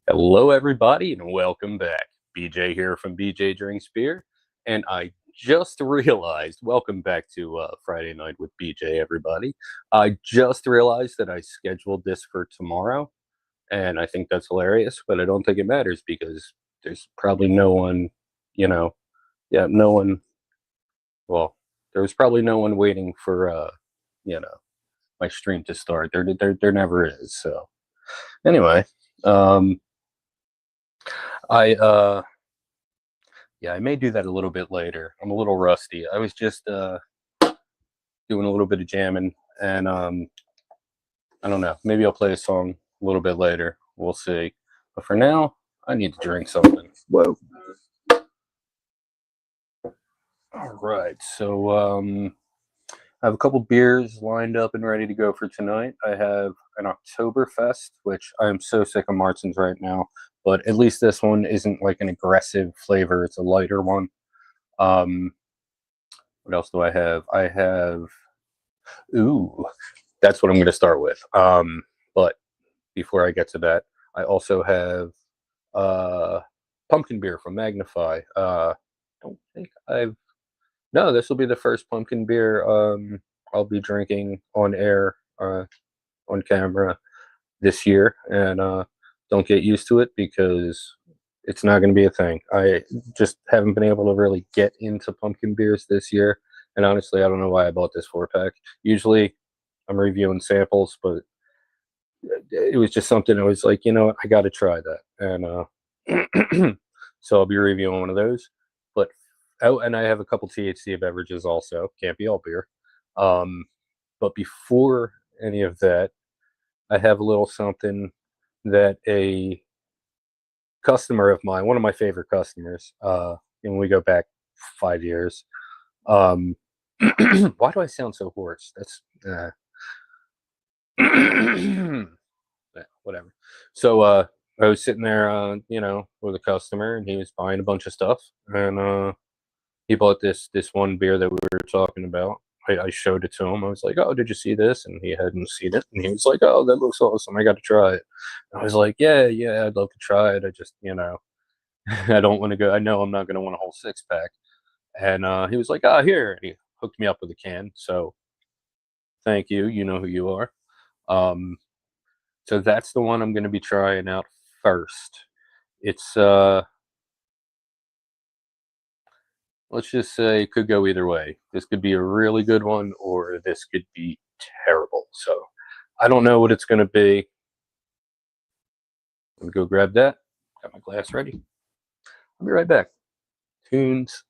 Hello, everybody, and welcome back. BJ here from BJ Drinks Beer, and I just realized, welcome back to Friday Night with BJ, everybody. I just realized that I scheduled this for tomorrow, and I think that's hilarious, but I don't think it matters because there's probably no one, you know, yeah, no one, well, there was probably no one waiting for, you know, my stream to start. There never is. So, anyway, um, I, yeah, I may do that a little bit later. I'm a little rusty. I was just doing a little bit of jamming, and I don't know. Maybe I'll play a song a little bit later. We'll see. But for now, I need to drink something. Whoa. All right. So I have a couple beers lined up and ready to go for tonight. I have an Oktoberfest, which I'm so sick of Martins right now, but at least this one isn't like an aggressive flavor. It's a lighter one. Um, what else do I have? I have Ooh, that's what I'm going to start with. But before I get to that, I also have uh, pumpkin beer from Magnify. Don't think I've no. This will be the first pumpkin beer I'll be drinking on air, on camera this year, and don't get used to it because it's not going to be a thing. I just haven't been able to really get into pumpkin beers this year, and honestly, I don't know why I bought this 4 pack. Usually, I'm reviewing samples, but it was just something I was like, you know what, I got to try that, and so I'll be reviewing one of those. But oh, and I have a couple THC beverages also. Can't be all beer. Um, but before any of that, I have a little something that a customer of mine, one of my favorite customers, and we go back 5 years. Um, why do I sound so hoarse? That's yeah, whatever. So I was sitting there, with a customer, and he was buying a bunch of stuff, and he bought this one beer that we were talking about. I showed it to him. I was like, "Oh, did you see this?" And he hadn't seen it, and he was like, "Oh, that looks awesome. I got to try it." And I was like, "Yeah, yeah, I'd love to try it. I just, I don't want to go. I know I'm not going to want a whole 6 pack." And he was like, "Ah, here." And he hooked me up with a can. So thank you. You know who you are. Um, So that's the one I'm going to be trying out first. It's let's just say it could go either way. This could be a really good one or this could be terrible. So I don't know what it's going to be. Let me go grab that. Got my glass ready. I'll be right back. Tunes.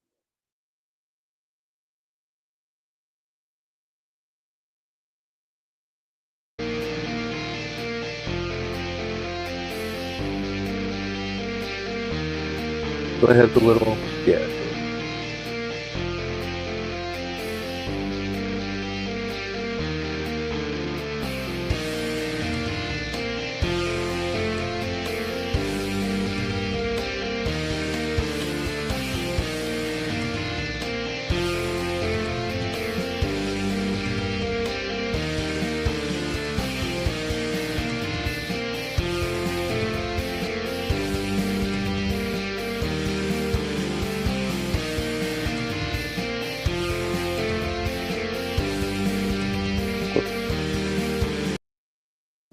Do I have the little? Yeah.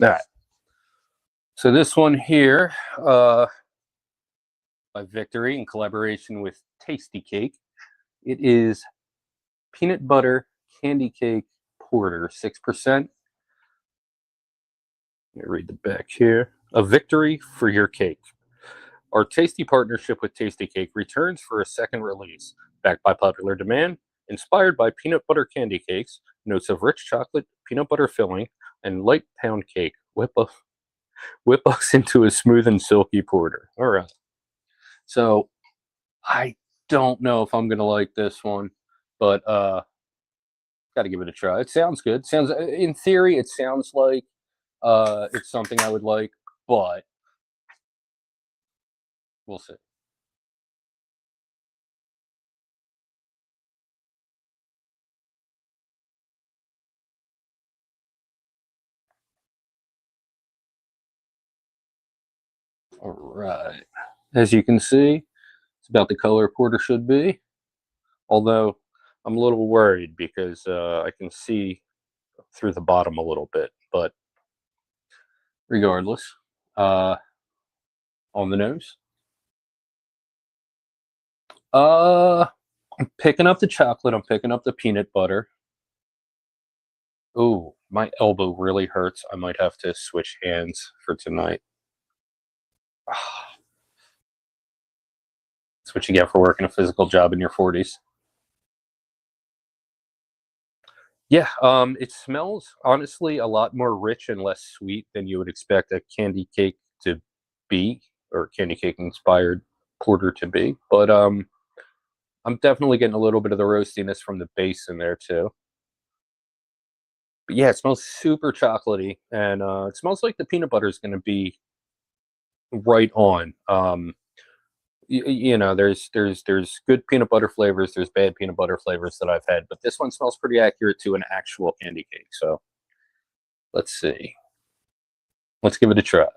All right. So this one here, by Victory in collaboration with Tasty Cake. It is peanut butter candy cake porter, 6%. Let me read the back here. A victory for your cake. Our tasty partnership with Tasty Cake returns for a second release, backed by popular demand, inspired by peanut butter candy cakes, notes of rich chocolate, peanut butter filling, and light pound cake. Whip us into a smooth and silky porter. All right. So I don't know if I'm gonna like this one, but got to give it a try. It sounds good. Sounds in theory, it sounds like it's something I would like, but we'll see. All right. As you can see, it's about the color porter should be. Although I'm a little worried because I can see through the bottom a little bit. But regardless, uh, on the nose, I'm picking up the chocolate. I'm picking up the peanut butter. Ooh, my elbow really hurts. I might have to switch hands for tonight. That's what you get for working a physical job in your 40s. Yeah, it smells honestly a lot more rich and less sweet than you would expect a candy cake to be, or candy cake inspired porter to be. But I'm definitely getting a little bit of the roastiness from the base in there too. But yeah, it smells super chocolatey, and it smells like the peanut butter is going to be right on. You know, there's good peanut butter flavors, there's bad peanut butter flavors that I've had, but this one smells pretty accurate to an actual candy cake. So let's see, let's give it a try.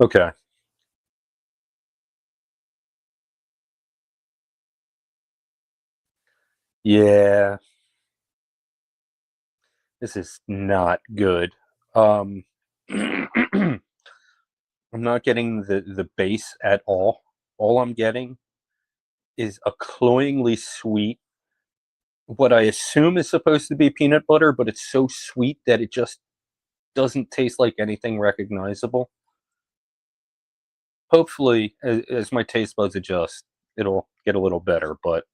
Okay. Yeah, this is not good. Um, I'm not getting the base at all. All I'm getting is a cloyingly sweet, what I assume is supposed to be peanut butter, but it's so sweet that it just doesn't taste like anything recognizable. Hopefully, as my taste buds adjust, it'll get a little better, but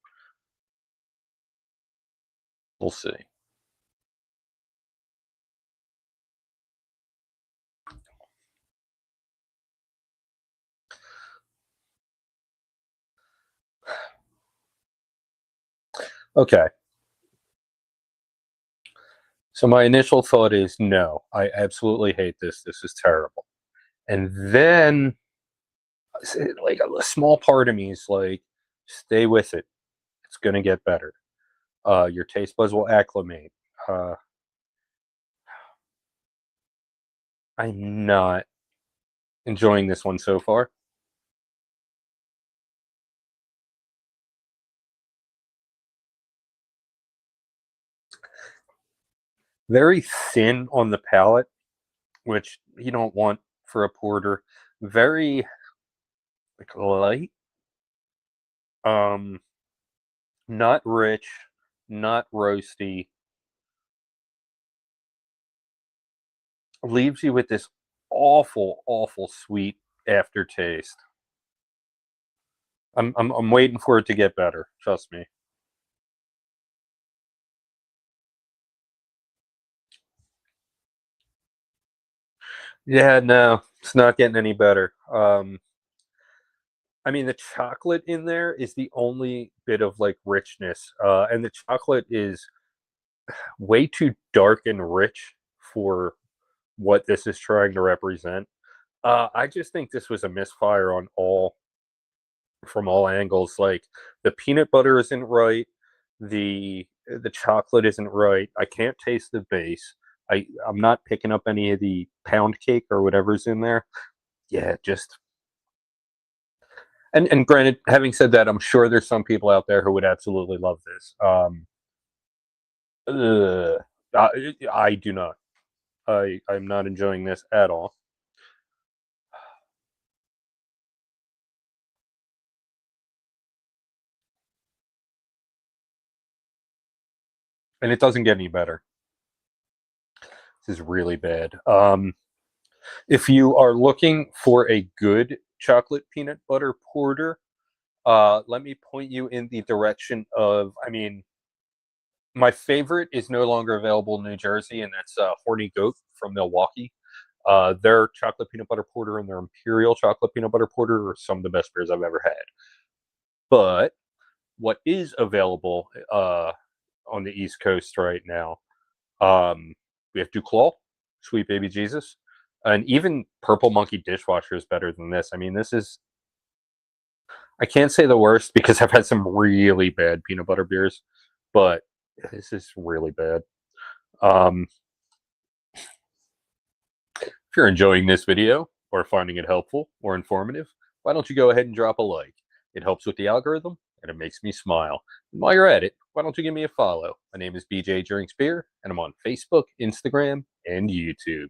we'll see. Okay. So my initial thought is no, I absolutely hate this. This is terrible. And then, like a small part of me is like, stay with it. It's gonna get better. Your taste buds will acclimate. Uh, I'm not enjoying this one so far. Very thin on the palate, which you don't want for a porter. Very like light. Um, Not rich, not roasty. Leaves you with this awful, awful sweet aftertaste. I'm waiting for it to get better. Trust me. Yeah, no, it's not getting any better. I mean, the chocolate in there is the only bit of like richness, and the chocolate is way too dark and rich for what this is trying to represent. I just think this was a misfire on all from all angles. Like the peanut butter isn't right, the chocolate isn't right. I can't taste the base. I'm not picking up any of the pound cake or whatever's in there. Yeah, just and granted, having said that, I'm sure there's some people out there who would absolutely love this. Ugh, I do not. I'm not enjoying this at all, and it doesn't get any better. This is really bad. If you are looking for a good chocolate peanut butter porter, let me point you in the direction of. I mean, my favorite is no longer available in New Jersey, and that's Horny Goat from Milwaukee. Their chocolate peanut butter porter and their Imperial chocolate peanut butter porter are some of the best beers I've ever had. But what is available on the East Coast right now? We have Duclaw, Sweet Baby Jesus. And even Purple Monkey Dishwasher is better than this. I mean, this is, I can't say the worst because I've had some really bad peanut butter beers, but this is really bad. If you're enjoying this video or finding it helpful or informative, why don't you go ahead and drop a like? It helps with the algorithm and it makes me smile. And while you're at it, why don't you give me a follow? My name is BJ Drinks Beer and I'm on Facebook, Instagram, and YouTube.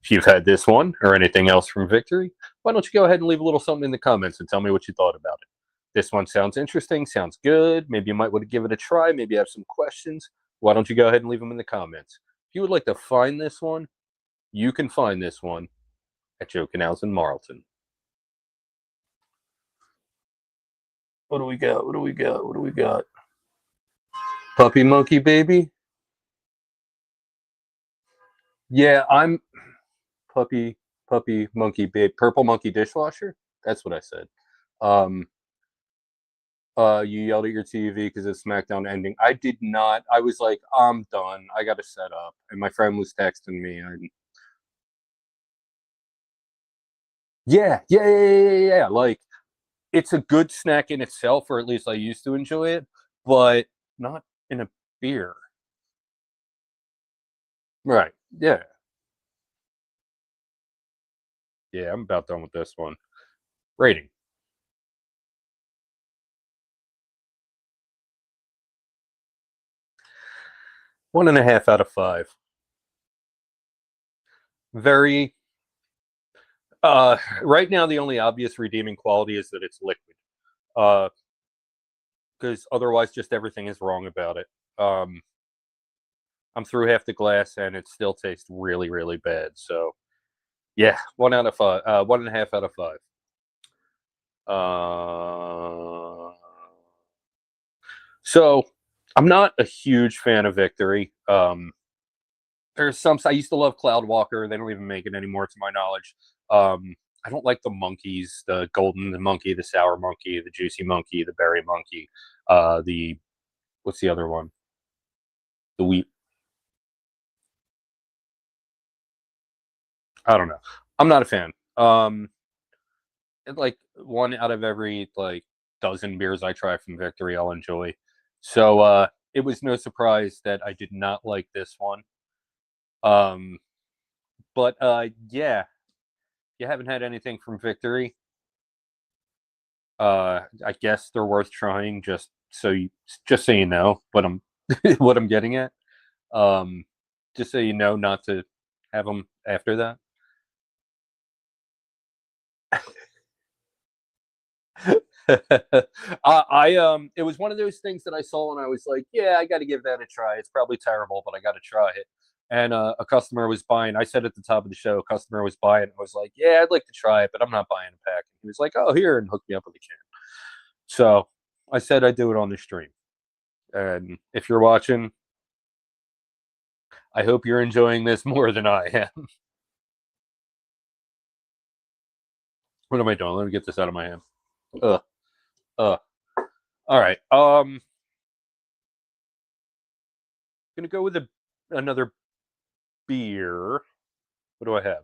If you've had this one or anything else from Victory, why don't you go ahead and leave a little something in the comments and tell me what you thought about it. This one sounds interesting, sounds good. Maybe you might want to give it a try. Maybe you have some questions. Why don't you go ahead and leave them in the comments? If you would like to find this one, you can find this one at Joe Canals in Marlton. What do we got? What do we got? What do we got? Puppy Monkey Baby? Yeah, I'm Puppy Monkey Baby. Purple Monkey Dishwasher? That's what I said. You yelled at your TV because it's SmackDown ending. I did not. I was like, I'm done. I got to set up. And my friend was texting me. Yeah. Like, it's a good snack in itself, or at least I used to enjoy it, but not in a beer. Right. Yeah. Yeah, I'm about done with this one. Rating. One and a half out of 5. Very. Right now, the only obvious redeeming quality is that it's liquid. Because otherwise, just everything is wrong about it. I'm through half the glass and it still tastes really, really bad. So, yeah, 1 out of 5. 1.5 out of 5. So, I'm not a huge fan of Victory. There's some. I used to love Cloudwalker. They don't even make it anymore, to my knowledge. I don't like the monkeys: the golden monkey, the sour monkey, the juicy monkey, the berry monkey. The what's the other one? The wheat. I don't know. I'm not a fan. Like 1 out of every like dozen beers I try from Victory, I'll enjoy. So it was no surprise that I did not like this one. But yeah, you haven't had anything from Victory. I guess they're worth trying. Just so you know what I'm what I'm getting at. Just so you know not to have them after that. It was one of those things that I saw and I was like, yeah, I got to give that a try. It's probably terrible, but I got to try it. And a customer was buying. I said at the top of the show, a customer was buying. I was like, yeah, I'd like to try it, but I'm not buying a pack. And he was like, oh, here, and hooked me up with a can. So I said I'd do it on the stream. And if you're watching, I hope you're enjoying this more than I am. What am I doing? Let me get this out of my hand. All right. Gonna go with another beer. What do I have?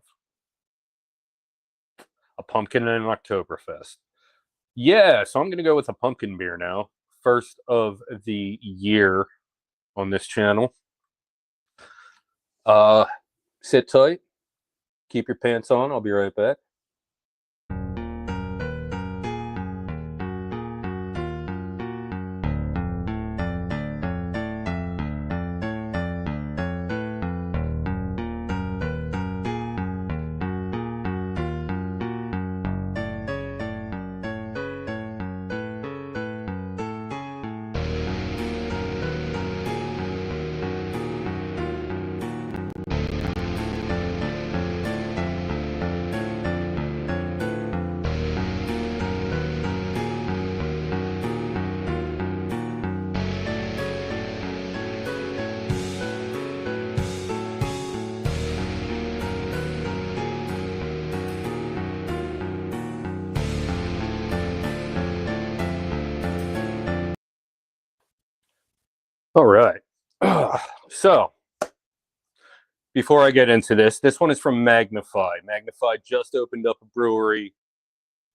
A pumpkin and an Oktoberfest. Yeah, so I'm gonna go with a pumpkin beer now. First of the year on this channel. Sit tight. Keep your pants on. I'll be right back. All right. So before I get into this one is from Magnify. Magnify just opened up a brewery.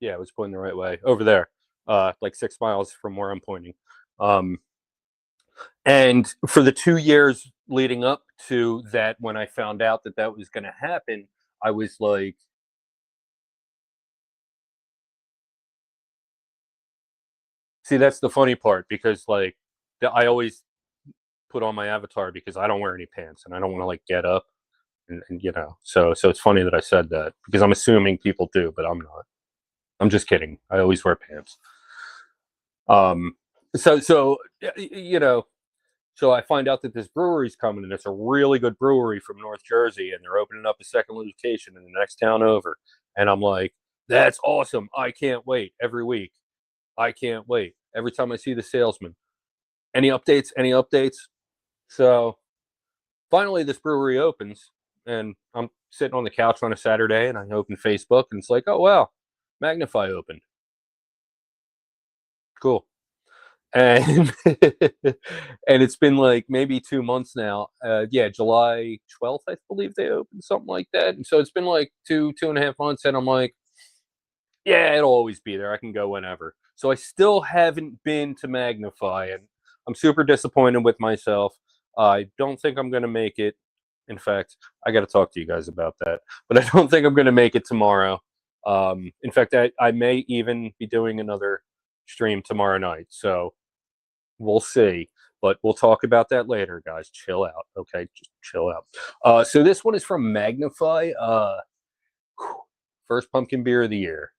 Yeah, I was pointing the right way over there, like 6 miles from where I'm pointing. And for the 2 years leading up to that, when I found out that that was going to happen, I was like, see, that's the funny part because like I always put on my avatar because I don't wear any pants and I don't want to like get up and you know. So it's funny that I said that because I'm assuming people do, but I'm not. I'm just kidding. I always wear pants. Um, so you know, so I find out that this brewery's coming, and it's a really good brewery from North Jersey, and they're opening up a second location in the next town over. And I'm like, that's awesome! I can't wait. Every week, I can't wait. Every time I see the salesman, any updates? Any updates? So finally, this brewery opens, and I'm sitting on the couch on a Saturday, and I open Facebook, and it's like, oh wow, Magnify opened. Cool. And and it's been like maybe 2 months now. Yeah, July 12th, I believe they opened, something like that. And so it's been like 2.5 months, and I'm like, yeah, it'll always be there. I can go whenever. So I still haven't been to Magnify, and I'm super disappointed with myself. I don't think I'm gonna make it. In fact, I got to talk to you guys about that. But I don't think I'm gonna make it tomorrow. In fact, I may even be doing another stream tomorrow night. So we'll see, but we'll talk about that later, guys. Chill out, okay? Just chill out. So this one is from Magnify. First pumpkin beer of the year.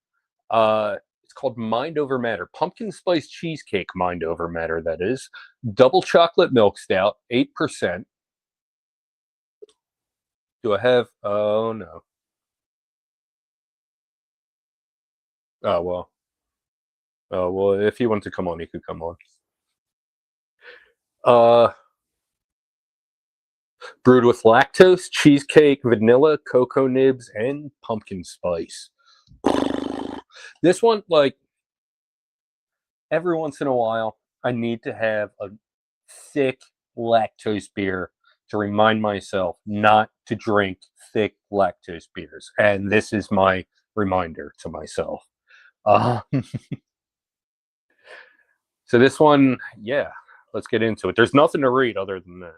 It's called Mind Over Matter. Pumpkin spice cheesecake Mind Over Matter, that is. Double chocolate milk stout, 8%. Do I have? Oh, no. Oh, well. Oh, well, if he wanted to come on, he could come on. Uh, Brewed with lactose, cheesecake, vanilla, cocoa nibs, and pumpkin spice. This one, like, every once in a while, I need to have a thick lactose beer to remind myself not to drink thick lactose beers. And this is my reminder to myself. Uh, so this one, yeah, let's get into it. There's nothing to read other than that.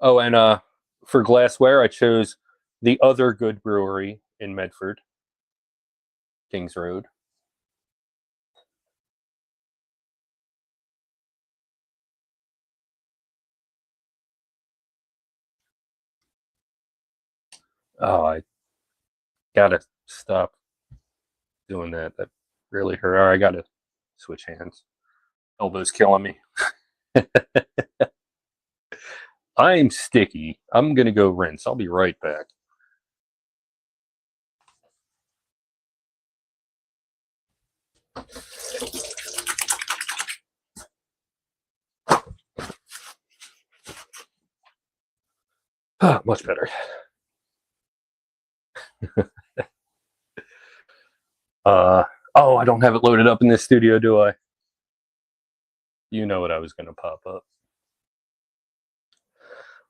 Oh, and for glassware, I chose the other good brewery in Medford, Kings Road. Oh, I gotta stop doing that. That really hurt. All right, I gotta switch hands. Elbow's killing me. I'm sticky. I'm gonna go rinse. I'll be right back. Ah, much better. Oh, I don't have it loaded up in this studio, do I? You know what I was gonna pop up.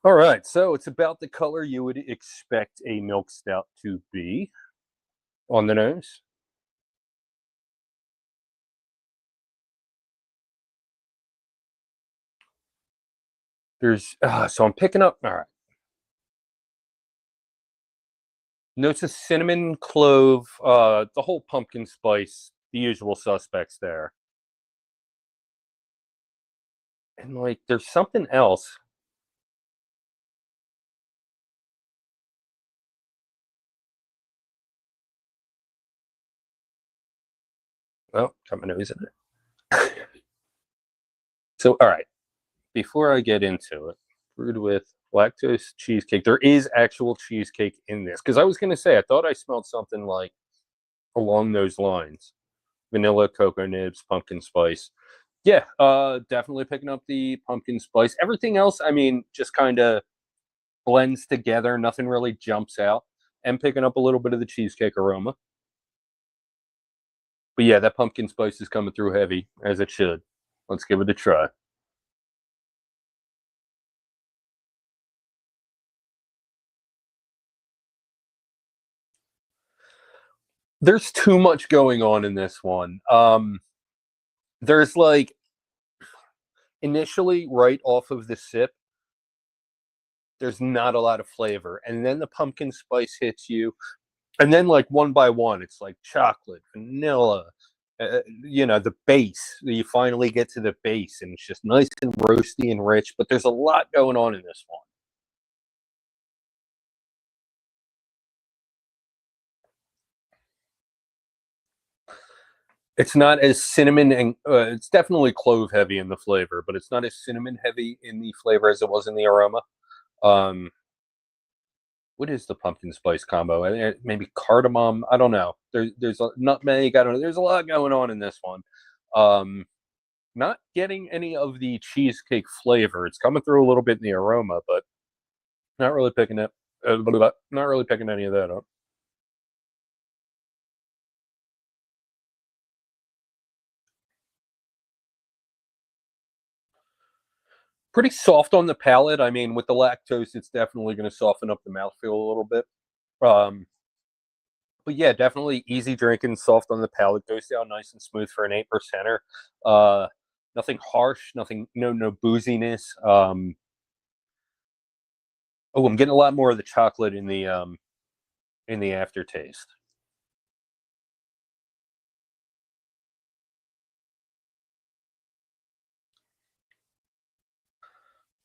All right, so it's about the color you would expect a milk stout to be on the nose. There's so I'm picking up. All right, notes of cinnamon, clove, the whole pumpkin spice, the usual suspects there. And like, there's something else. Oh, got my nose in it. So, all right, before I get into it, brewed with lactose cheesecake. There is actual cheesecake in this because I was going to say I thought I smelled something like along those lines: vanilla, cocoa nibs, pumpkin spice. Yeah, definitely picking up the pumpkin spice. Everything else, I mean, just kind of blends together. Nothing really jumps out. And picking up a little bit of the cheesecake aroma. But yeah, that pumpkin spice is coming through heavy, as it should. Let's give it a try. There's too much going on in this one. There's like initially right off of the sip, there's not a lot of flavor, and then the pumpkin spice hits you, and then like one by one, it's like chocolate, vanilla, the base. You finally get to the base, and it's just nice and roasty and rich. But there's a lot going on in this one. It's not as cinnamon and it's definitely clove heavy in the flavor, but it's not as cinnamon heavy in the flavor as it was in the aroma. Um, what is the pumpkin spice combo? Maybe cardamom. I don't know. There's a nutmeg. I don't know. There's a lot going on in this one. Not getting any of the cheesecake flavor. It's coming through a little bit in the aroma, but not really picking it. Not really picking any of that up. Pretty soft on the palate. I mean, with the lactose, it's definitely going to soften up the mouthfeel a little bit. Um, but yeah, definitely easy drinking, soft on the palate, goes down nice and smooth for an 8%er. Nothing harsh, nothing, no booziness. Oh, I'm getting a lot more of the chocolate in the aftertaste.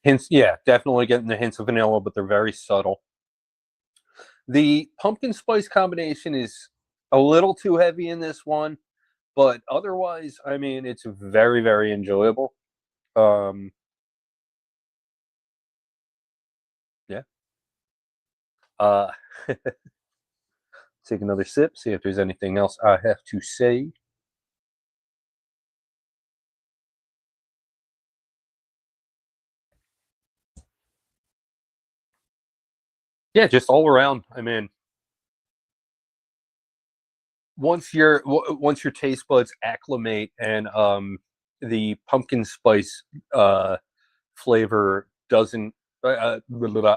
Hints, yeah, definitely getting the hints of vanilla, but they're very subtle. The pumpkin spice combination is a little too heavy in this one, but otherwise, I mean, it's very, very enjoyable. Um, yeah. Uh, take another sip, see if there's anything else I have to say. Yeah, just all around. I mean, once your taste buds acclimate and the pumpkin spice flavor doesn't blah, blah, blah.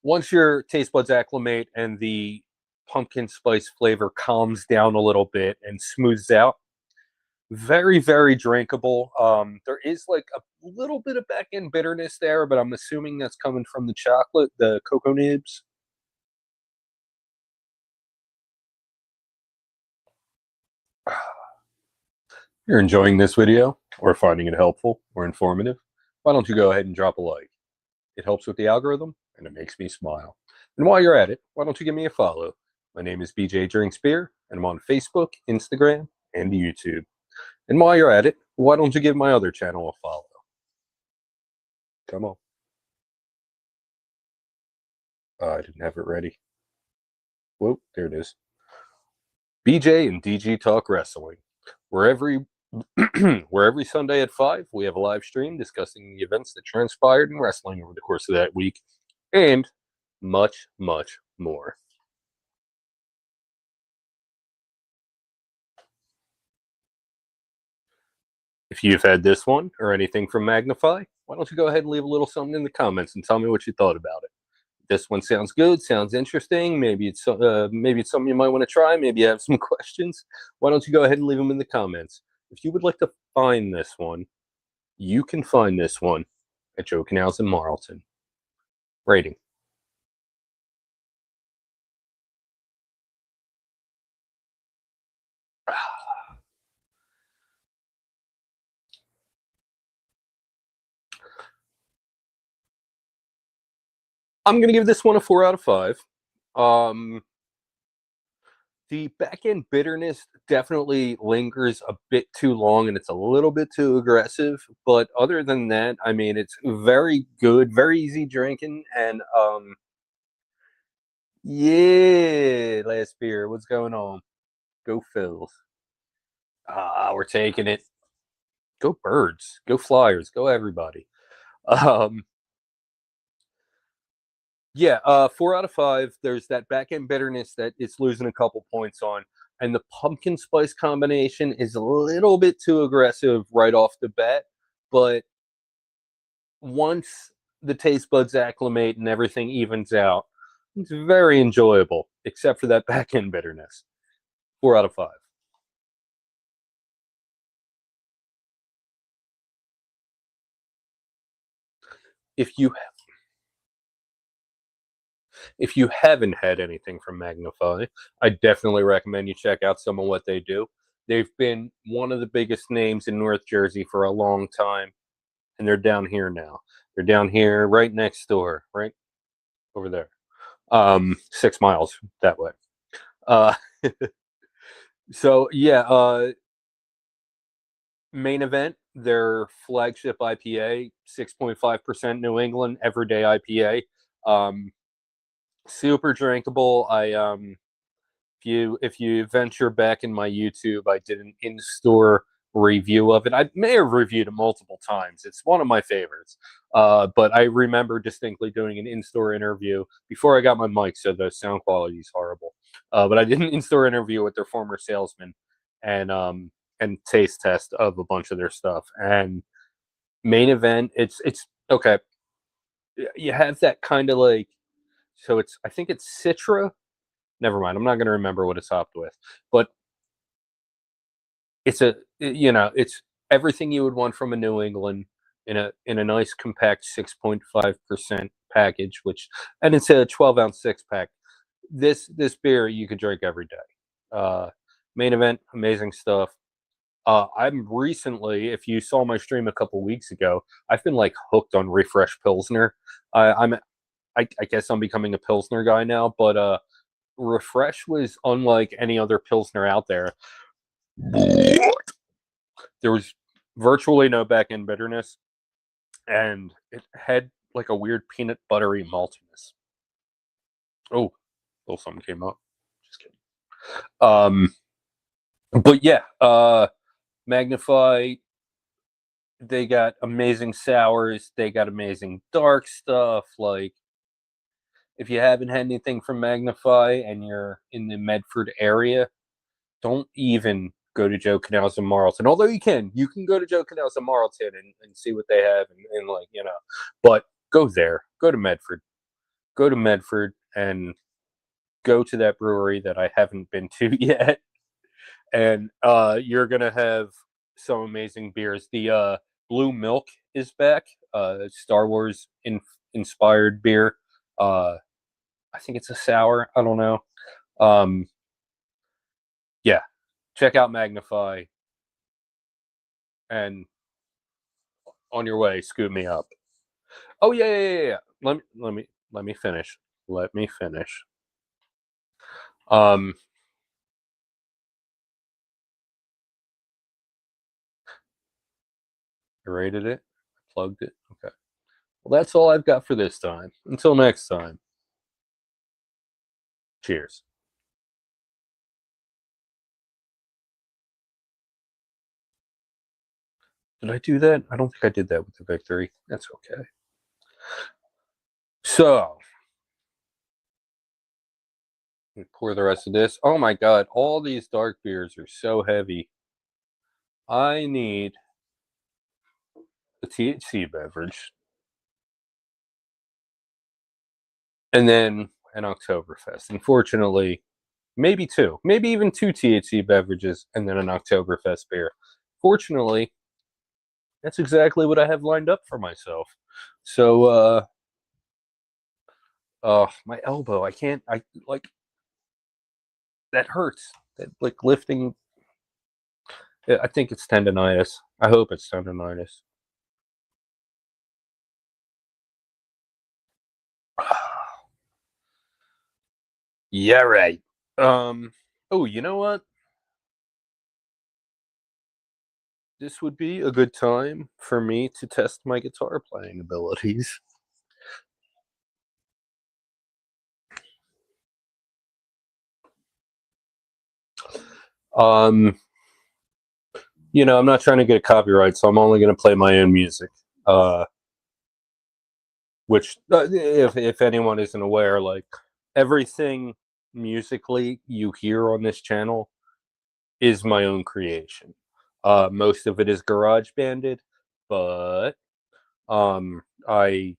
Once your taste buds acclimate and the pumpkin spice flavor calms down a little bit and smooths out, very, very drinkable. There is like a little bit of back end bitterness there, but I'm assuming that's coming from the chocolate, the cocoa nibs. You're enjoying this video or finding it helpful or informative, why don't you go ahead and drop a like? It helps with the algorithm and it makes me smile. And while you're at it, why don't you give me a follow? My name is BJ Drinks Beer, and I'm on Facebook, Instagram, and YouTube. And while you're at it, why don't you give my other channel a follow? Come on. I didn't have it ready. Whoop, there it is. BJ and DG Talk Wrestling. Where every where every Sunday at 5, we have a live stream discussing the events that transpired in wrestling over the course of that week, and much, much more. If you've had this one or anything from Magnify, why don't you go ahead and leave a little something in the comments and tell me what you thought about it. This one sounds good, sounds interesting. Maybe it's something you might want to try. Maybe you have some questions. Why don't you go ahead and leave them in the comments? If you would like to find this one, you can find this one at Joe Canals in Marlton. Rating. I'm going to give this one a 4 out of 5. The back end bitterness definitely lingers a bit too long and it's a little bit too aggressive. But other than that, I mean, it's very good, very easy drinking. And yeah, last beer, what's going on? Go Phils. We're taking it. Go Birds. Go Flyers. Go everybody. Um, yeah, 4 out of 5. There's that back end bitterness that it's losing a couple points on. and the pumpkin spice combination is a little bit too aggressive right off the bat, but once the taste buds acclimate and everything evens out, it's very enjoyable, except for that back end bitterness. 4 out of 5. If you if you haven't had anything from Magnify, I definitely recommend you check out some of what they do. They've been one of the biggest names in North Jersey for a long time, and they're down here now. They're down here right next door, right over there. 6 miles that way. Uh, so yeah, Main Event, their flagship IPA, 6.5% New England everyday IPA. Super drinkable. If you venture back in my YouTube, I did an in-store review of it. I may have reviewed it multiple times. It's one of my favorites. But I remember distinctly doing an in-store interview before I got my mic, so the sound quality is horrible. But I did an in-store interview with their former salesman and taste test of a bunch of their stuff. And Main Event, it's okay. You have that kind of like, so it's, I think it's Citra. Never mind. I'm not going to remember what it's hopped with, but it's it's everything you would want from a New England in a nice compact 6.5% package, and it's a 12-ounce 6-pack. This beer you could drink every day. Main Event, amazing stuff. I'm recently, if you saw my stream a couple weeks ago, I've been like hooked on Refresh Pilsner. I guess I'm becoming a Pilsner guy now, but Refresh was unlike any other Pilsner out there. There was virtually no back end bitterness, and it had like a weird peanut buttery maltiness. Oh, little something came up. Just kidding. But yeah, Magnify, they got amazing sours, they got amazing dark stuff. Like, if you haven't had anything from Magnify and you're in the Medford area, don't even go to Joe Canals and Marlton. Although you can go to Joe Canals and Marlton and see what they have and like, but go there. Go to Medford. Go to Medford and go to that brewery that I haven't been to yet. And you're gonna have some amazing beers. The Blue Milk is back. Star Wars inspired beer. I think it's a sour. I don't know. Yeah, check out Magnify, and on your way, scoop me up. Oh yeah. Let me finish. Let me finish. I rated it. Plugged it. Okay. Well, that's all I've got for this time. Until next time. Cheers. Did I do that? I don't think I did that with the victory. That's okay. So, pour the rest of this. Oh my god, all these dark beers are so heavy. I need a THC beverage. And then an Oktoberfest. Unfortunately, maybe even two THC beverages, and then an Oktoberfest beer. Fortunately, that's exactly what I have lined up for myself. So, my elbow, that hurts. That, like, lifting, I think it's tendonitis. I hope it's tendonitis. Yeah, right. Oh, you know what? This would be a good time for me to test my guitar playing abilities. Um, I'm not trying to get a copyright, so I'm only going to play my own music. Which, if anyone isn't aware, like, everything musically you hear on this channel is my own creation. Most of it is garage banded, but I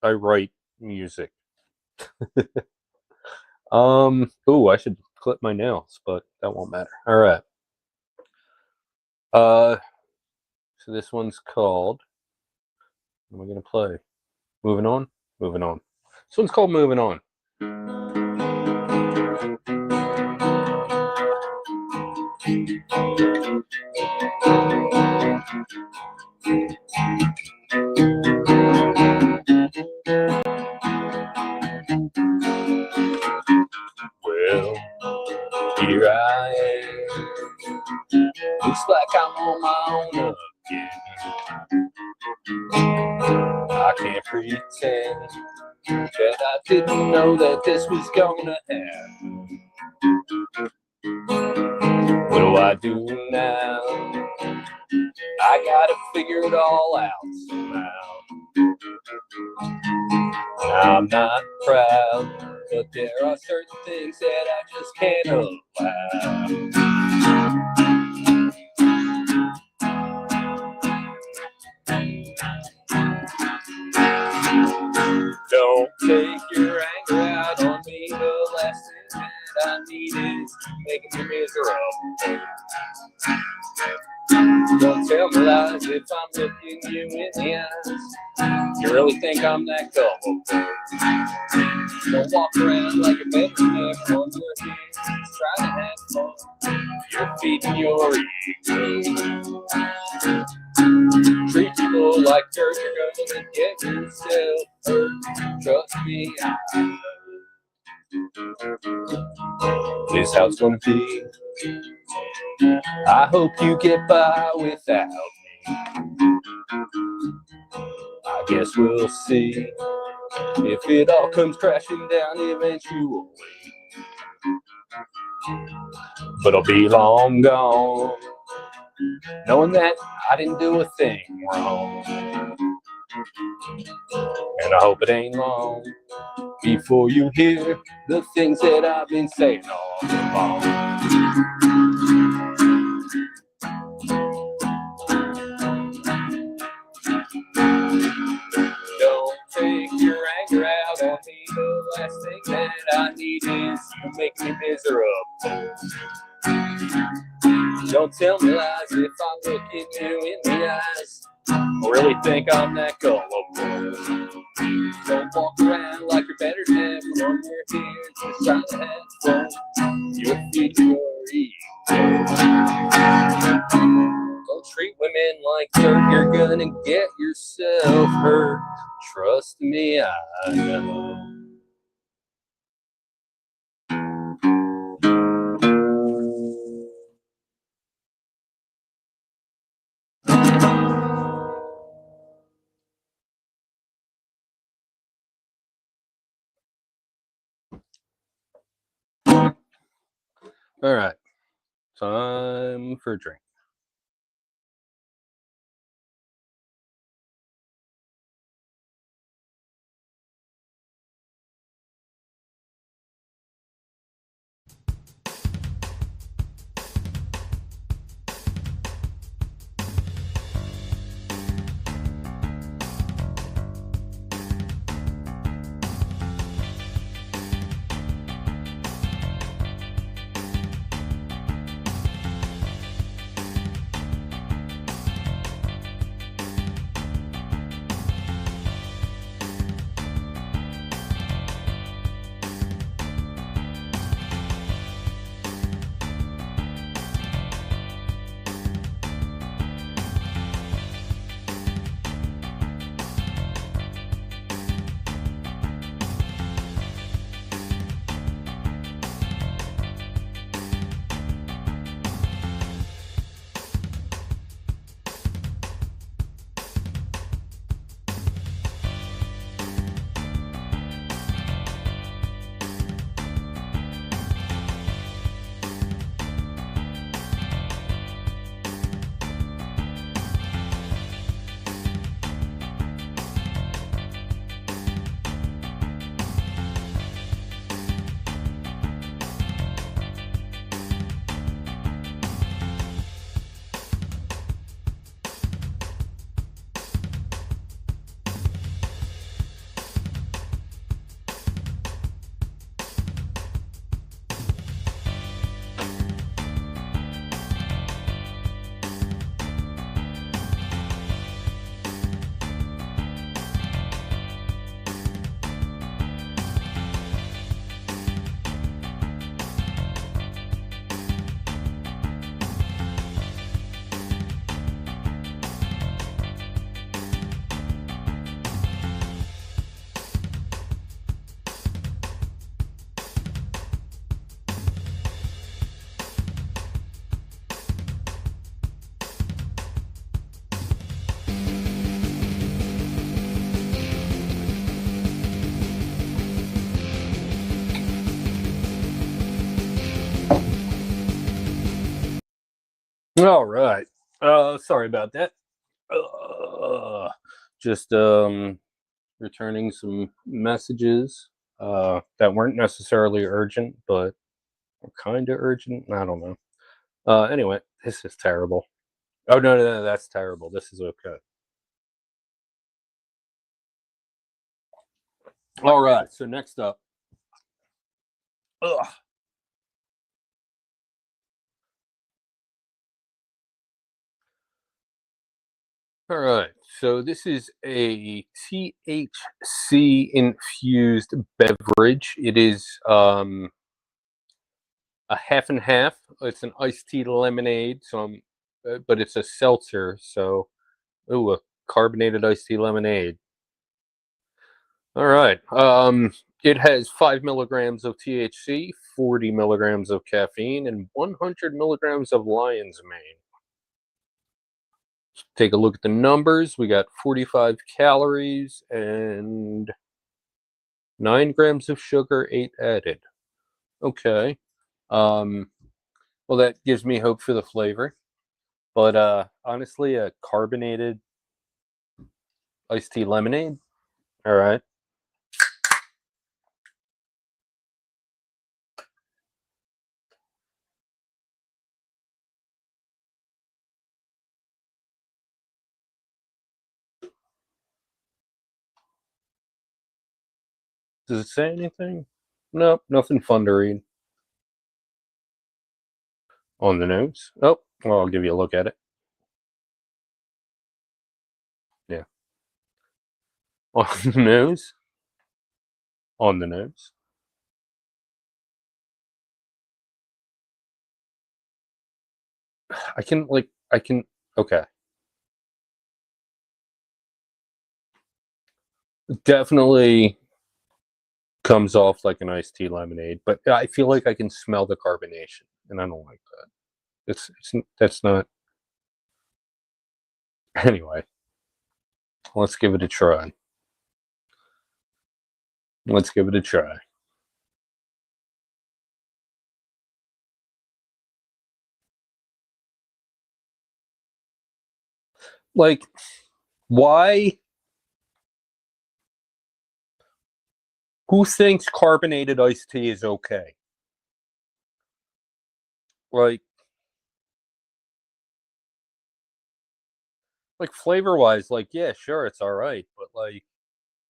write music. Oh, I should clip my nails, but that won't matter. All right. So this one's called, what am I gonna play? Moving On? Moving On. This one's called Moving On. Well, here I am. Looks like I'm on my own again. I can't pretend that I didn't know that this was gonna happen. What do I do now? I gotta figure it all out somehow. I'm not proud, but there are certain things that I just can't allow. Don't take your anger out on me. The last thing that I need is making me miserable. Don't tell me lies if I'm looking you in the eyes. You really think I'm that gullible? Don't walk around like a bedroom on your hands, trying to have fun. You're feeding your ego. Treat people like dirt, you're gonna get yourself hurt. Trust me, this how it's gonna be. I hope you get by without me. I guess we'll see if it all comes crashing down eventually. But I'll be long gone, knowing that I didn't do a thing wrong. And I hope it ain't long before you hear the things that I've been saying all along. Don't take your anger out on me. The last thing that I need is to make me miserable. Don't tell me lies if I'm looking you in the eyes. I really think I'm that gullible. Don't walk around like you're better than everyone. You're here just trying to have fun. You're feeding your ego. Don't treat women like dirt. You're gonna get yourself hurt. Trust me, I know. All right, time for a drink. All right. Sorry about that. Just returning some messages that weren't necessarily urgent, but were kind of urgent. I don't know. Anyway, this is terrible. Oh no, that's terrible. This is okay. All right. So next up. Ugh. All right. So this is a THC infused beverage. It is a half and half. It's an iced tea lemonade. But it's a seltzer. So, ooh, a carbonated iced tea lemonade. All right. It has 5 milligrams of THC, 40 milligrams of caffeine, and 100 milligrams of lion's mane. Take a look at the numbers. We got 45 calories and 9 grams of sugar, 8 added. Okay. Um, well, that gives me hope for the flavor. But honestly, a carbonated iced tea lemonade. All right. Does it say anything? Nope, nothing fun to read. On the nose. Oh, well, I'll give you a look at it. Yeah. On the nose. On the nose. I can, okay. Definitely comes off like an iced tea lemonade, but I feel like I can smell the carbonation, and I don't like that. That's not. Anyway, let's give it a try. Let's give it a try. Like, why? Who thinks carbonated iced tea is okay? Like, flavor wise, like, yeah, sure, it's all right, but like,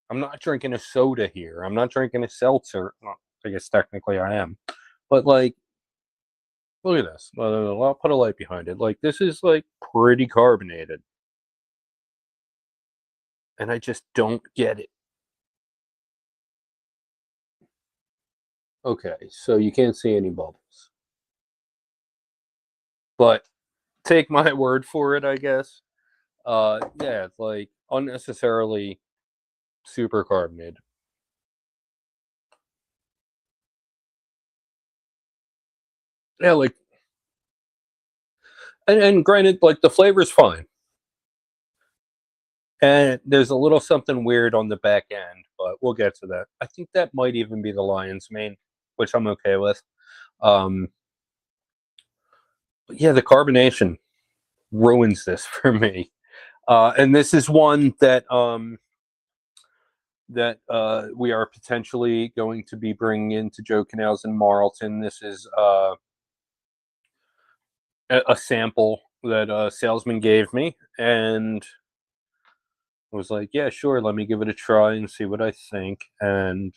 I'm not drinking a soda here. I'm not drinking a seltzer. Well, I guess technically I am, but like, look at this. I'll put a light behind it. Like, this is like pretty carbonated, and I just don't get it. Okay, so you can't see any bubbles, but take my word for it, I guess. Yeah, it's like unnecessarily super carbonated. Yeah, like, and granted, like the flavor's fine, and there's a little something weird on the back end, but we'll get to that. I think that might even be the lion's mane, which I'm okay with. Um, yeah, the carbonation ruins this for me. And this is one that we are potentially going to be bringing into Joe Canals in Marlton. This is a sample that a salesman gave me, and was like, "Yeah, sure, let me give it a try and see what I think." And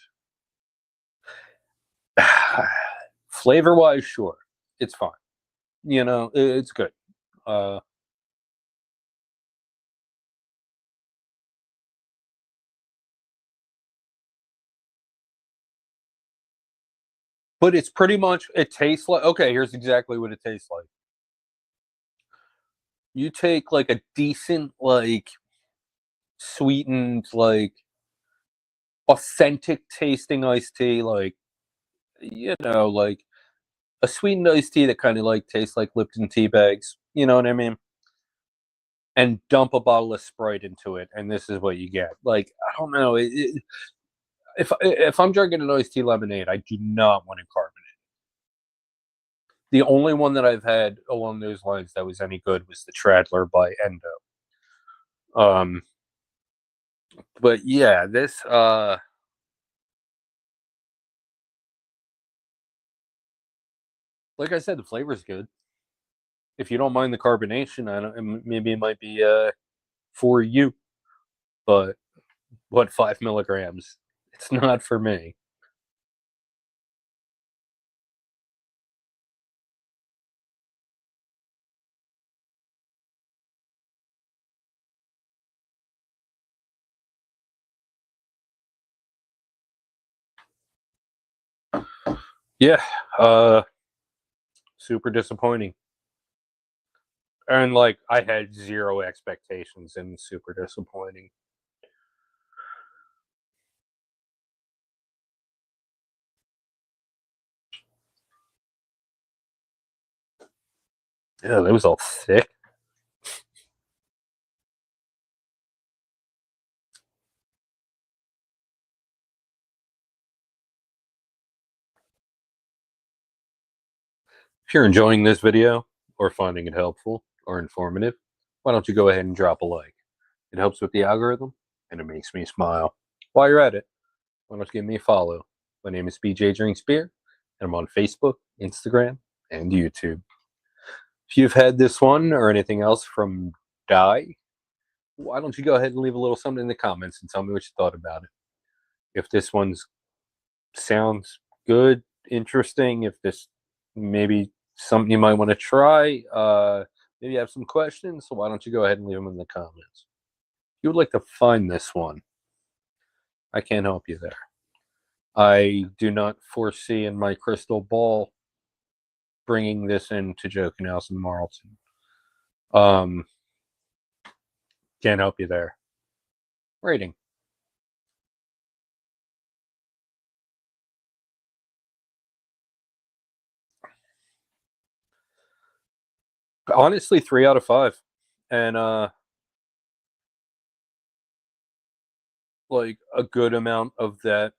flavor wise, sure, it's fine. It's good. Uh, but it's pretty much, it tastes like, okay, here's exactly what it tastes like. You take like a decent, like sweetened, like authentic tasting iced tea, like, like a sweetened iced tea that kind of like tastes like Lipton tea bags. You know what I mean? And dump a bottle of Sprite into it, and this is what you get. Like, I don't know. If I'm drinking an iced tea lemonade, I do not want to carbonate. The only one that I've had along those lines that was any good was the Tradler by Endo. But yeah, this like I said, the flavor's good. If you don't mind the carbonation, I don't. Maybe it might be for you, but what 5 milligrams? It's not for me. Yeah, super disappointing. And like I had zero expectations and super disappointing. Yeah, that was all thick. If you're enjoying this video or finding it helpful or informative, why don't you go ahead and drop a like? It helps with the algorithm and it makes me smile. While you're at it, why don't you give me a follow? My name is BJ Drinks Beer, and I'm on Facebook, Instagram, and YouTube. If you've had this one or anything else from Dye, why don't you go ahead and leave a little something in the comments and tell me what you thought about it. If this one's sounds good, interesting, if this maybe something you might want to try, maybe you have some questions, so why don't you go ahead and leave them in the comments. If you would like to find this one, I can't help you there. I do not foresee in my crystal ball bringing this into Joking House and Marlton. Can't help you there. Rating. Honestly, 3 out of 5. And like a good amount of that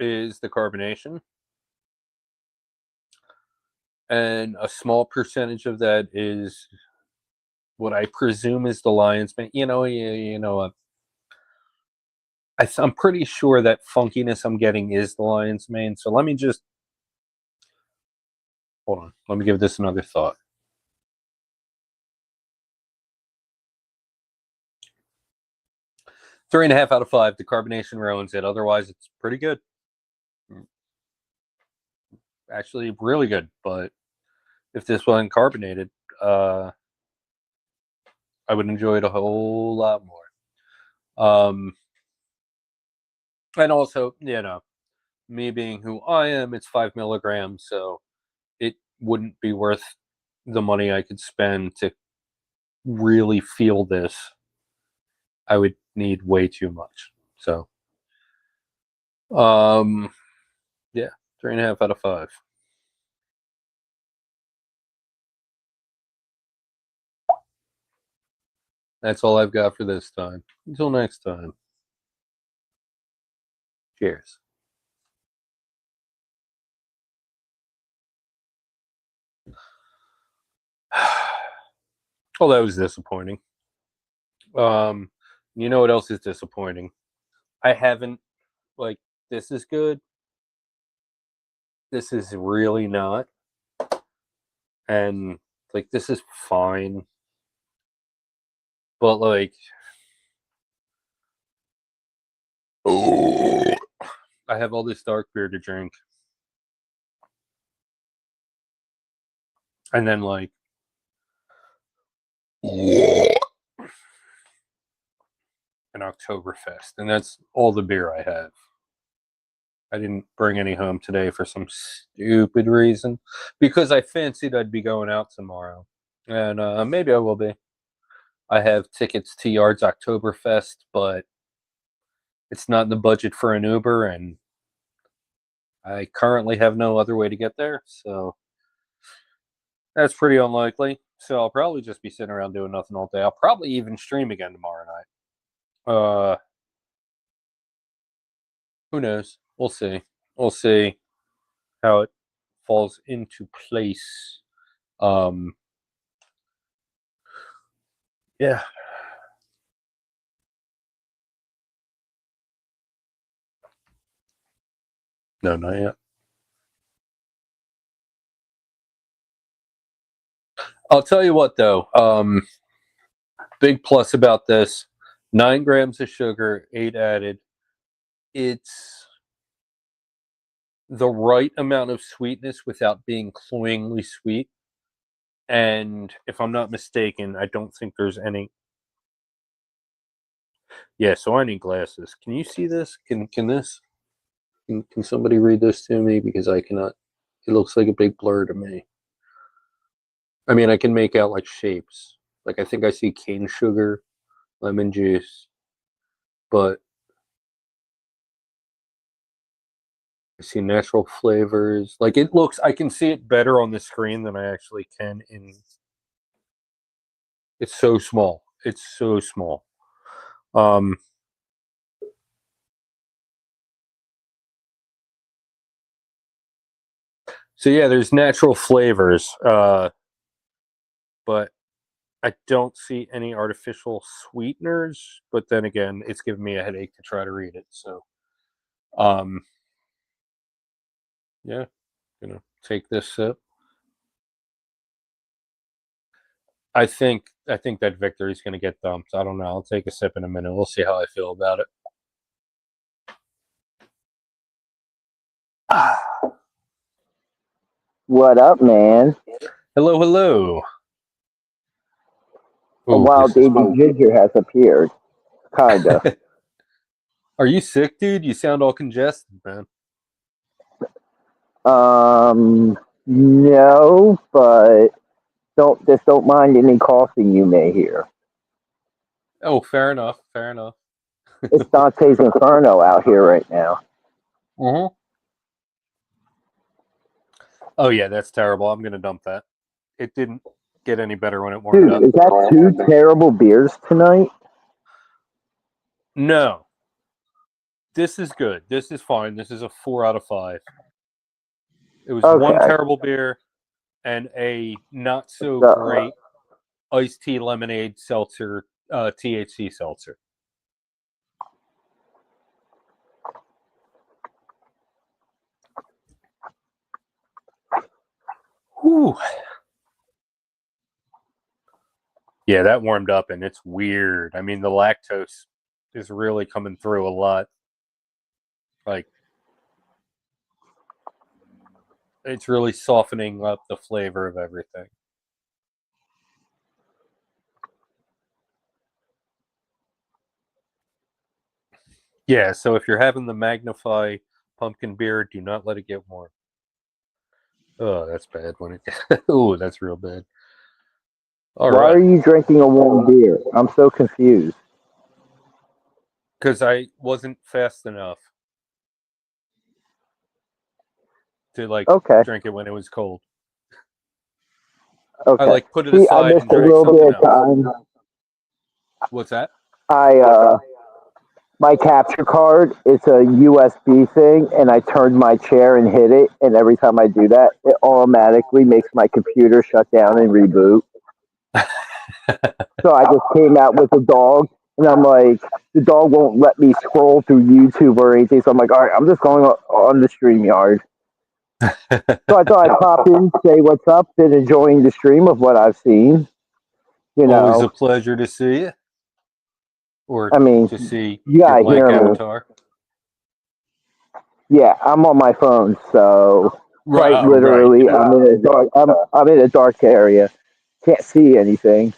is the carbonation. And a small percentage of that is what I presume is the lion's mane. I'm pretty sure that funkiness I'm getting is the lion's mane. So let me just hold on. Let me give this another thought. 3.5 out of 5. The carbonation ruins it. Otherwise, it's pretty good. Actually, really good. But if this wasn't carbonated, I would enjoy it a whole lot more. And also, me being who I am, it's 5 milligrams, so it wouldn't be worth the money I could spend to really feel this. I would need way too much. So, yeah, 3.5 out of 5. That's all I've got for this time. Until next time. Cheers. Well, that was disappointing. You know what else is disappointing? I haven't like this is good. This is really not. And like this is fine. But like I have all this dark beer to drink. And then like an Oktoberfest. And that's all the beer I have. I didn't bring any home today for some stupid reason. Because I fancied I'd be going out tomorrow. And maybe I will be. I have tickets to Yard's Oktoberfest, but it's not in the budget for an Uber, and I currently have no other way to get there, so that's pretty unlikely. So I'll probably just be sitting around doing nothing all day. I'll probably even stream again tomorrow night. Who knows? We'll see. We'll see how it falls into place. Yeah. No, not yet. I'll tell you what, though. Big plus about this: 9 grams of sugar, 8 added. It's the right amount of sweetness without being cloyingly sweet. And if I'm not mistaken, I don't think there's any. Yeah, so I need glasses. Can you see this? Can this? Can somebody read this to me? Because I cannot. It looks like a big blur to me. I mean, I can make out like shapes. Like I think I see cane sugar, lemon juice, but I see natural flavors. Like it looks, I can see it better on the screen than I actually can in. It's so small. It's so small. So yeah, there's natural flavors, but I don't see any artificial sweeteners. But then again, it's giving me a headache to try to read it. So, yeah, take this sip. I think that victory's gonna get dumped. I don't know. I'll take a sip in a minute. We'll see how I feel about it. What up, man? Hello, hello. A wild baby ginger has appeared. Kinda. Are you sick, dude? You sound all congested, man. No, but don't mind any coughing you may hear. Oh, fair enough. Fair enough. It's Dante's Inferno out here right now. Mm-hmm. Oh yeah, that's terrible. I'm gonna dump that. It didn't get any better when it warmed up. Dude, is that 2 terrible beers tonight? No. This is good. This is fine. This is a 4 out of 5. It was Okay. 1 terrible beer and a not so great iced tea lemonade seltzer, THC seltzer. Whew. Yeah, that warmed up and it's weird. I mean, the lactose is really coming through a lot. Like, it's really softening up the flavor of everything. Yeah, so if you're having the Magnify pumpkin beer, do not let it get warm. Oh, that's bad when it. Oh, that's real bad. All right. Why are you drinking a warm beer? I'm so confused. Because I wasn't fast enough to drink it when it was cold. Okay. I put it aside and drank something else. What's that? My capture card, it's a USB thing, and I turned my chair and hit it, and every time I do that, it automatically makes my computer shut down and reboot. So I just came out with the dog, and I'm like, the dog won't let me scroll through YouTube or anything, so I'm like, all right, I'm just going on the StreamYard. So I thought I'd pop in, say what's up, and enjoying the stream of what I've seen. Always a pleasure to see you. Or to see your blank avatar. Yeah, I'm on my phone, so quite literally, right. I'm in a dark area. Can't see anything.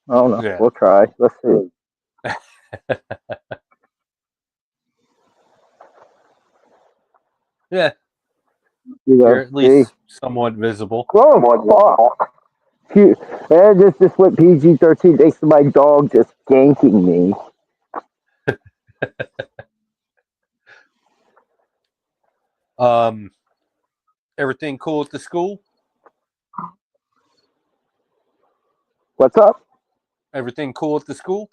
I don't know. Yeah. We'll try. Let's see. Yeah. You're at least somewhat visible. Oh my God. And this went PG-13 thanks to my dog just ganking me. Everything cool at the school? What's up? Everything cool at the school?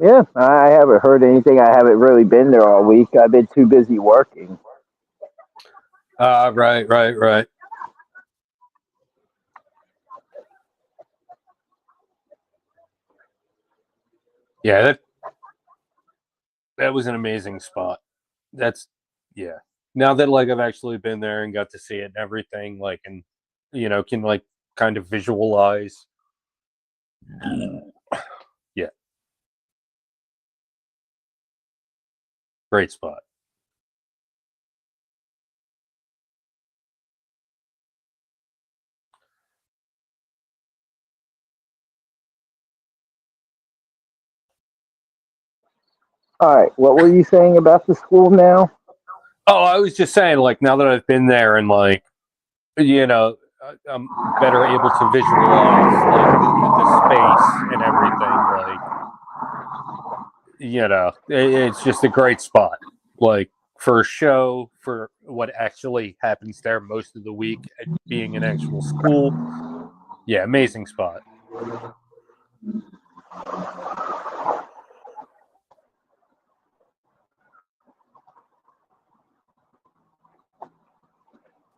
Yeah, I haven't heard anything. I haven't really been there all week. I've been too busy working. Right. Yeah, that was an amazing spot. That's yeah. Now that like I've actually been there and got to see it and everything, like and can like kind of visualize. Yeah, great spot. All right, what were you saying about the school now? Oh, I was just saying, like now that I've been there and like I'm better able to visualize like the space and everything. Like it's just a great spot. Like for a show, for what actually happens there most of the week, being an actual school. Yeah, amazing spot.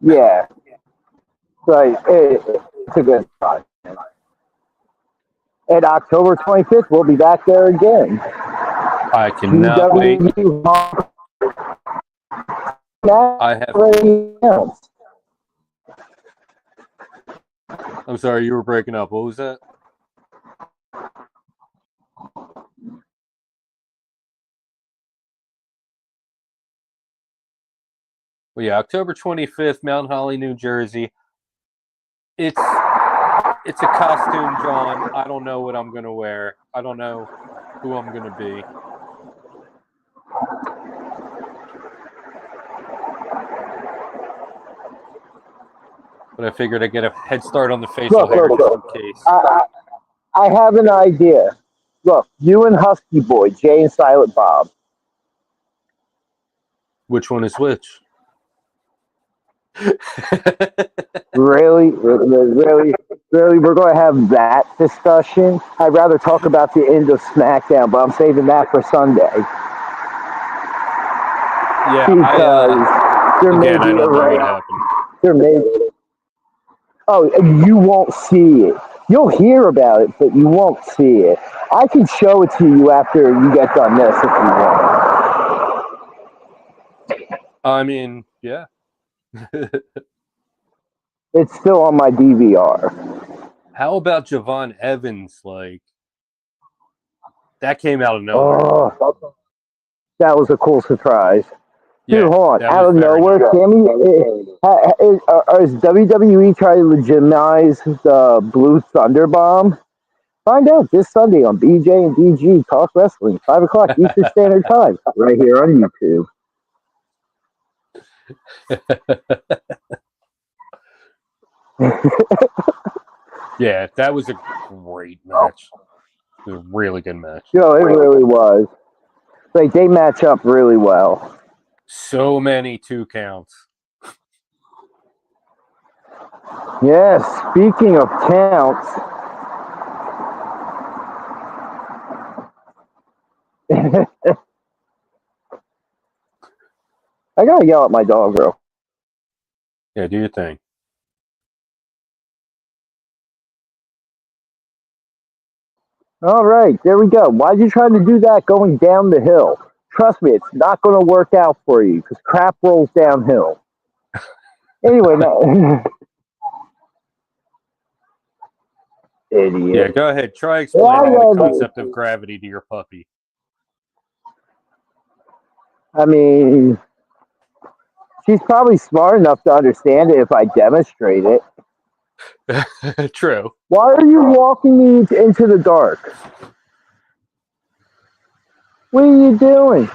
Yeah, right. It's a good spot. And October 25th, we'll be back there again. I cannot wait. I have. I'm sorry, you were breaking up. What was that? Well, yeah, October 25th, Mount Holly, New Jersey. It's a costume, John. I don't know what I'm gonna wear. I don't know who I'm gonna be. But I figured I'd get a head start on the facial hair just in case. I have an idea. Look, you and Husky Boy, Jay and Silent Bob. Which one is which? Really, we're going to have that discussion. I'd rather talk about the end of SmackDown, but I'm saving that for Sunday. Yeah, because there may again, be I don't know what happened. There may. Oh, you won't see it. You'll hear about it, but you won't see it. I can show it to you after you get done this if you want. I mean, yeah. It's still on my DVR. How about Javon Evans? Like, that came out of nowhere. Oh, that was a cool surprise. Yeah, dude, hold on. that Out was of very nowhere, nice. Sammy, is WWE trying to legitimize the Blue Thunder Bomb? Find out this Sunday on BJ and DG Talk Wrestling, 5 o'clock Eastern Standard Time, right here on YouTube. Yeah, that was a great match. It was a really good match. Yo, it really was. Like, they match up really well. So many 2 counts. Yes, speaking of counts, I gotta yell at my dog, bro. Yeah, do your thing. All right, there we go. Why'd you try to do that going down the hill? Trust me, it's not going to work out for you because crap rolls downhill. Anyway, no. Idiot. Yeah, go ahead. Try explaining the concept of gravity to your puppy. I mean, she's probably smart enough to understand it if I demonstrate it. True. Why are you walking me into the dark? What are you doing?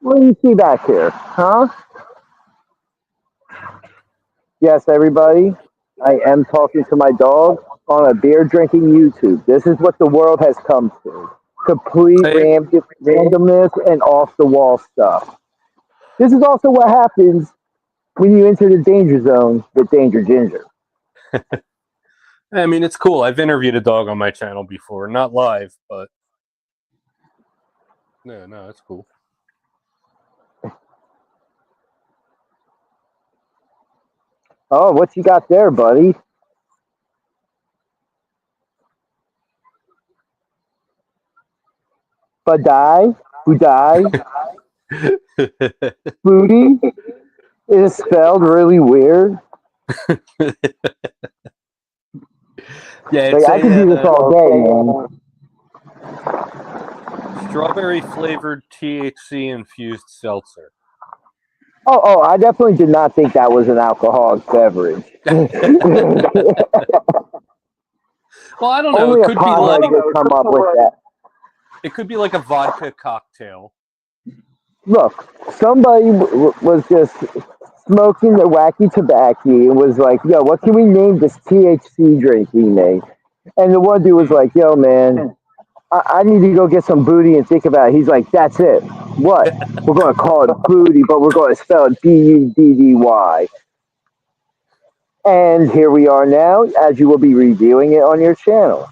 What do you see back here? Huh? Yes, everybody. I am talking to my dog on a beer drinking YouTube. This is what the world has come to. Complete randomness and off the wall stuff. This is also what happens when you enter the danger zone with Danger Ginger. I mean, it's cool. I've interviewed a dog on my channel before, not live, but no, it's cool. Oh, what you got there, buddy? Budai? Budai? Booty? It is spelled really weird. Yeah, Like, it's I could do this all day, man. Strawberry flavored THC infused seltzer. Oh, I definitely did not think that was an alcoholic beverage. Well, I don't know. Only It a could be pothead like would come up with that. it could be like a vodka cocktail. Look, somebody was just smoking the wacky tobacco and was like, yo, what can we name this THC drink we made? And the one dude was like, yo, man, I need to go get some booty and think about it. He's like, that's it. What? We're going to call it booty, but we're going to spell it Buddy. And here we are now, as you will be reviewing it on your channel.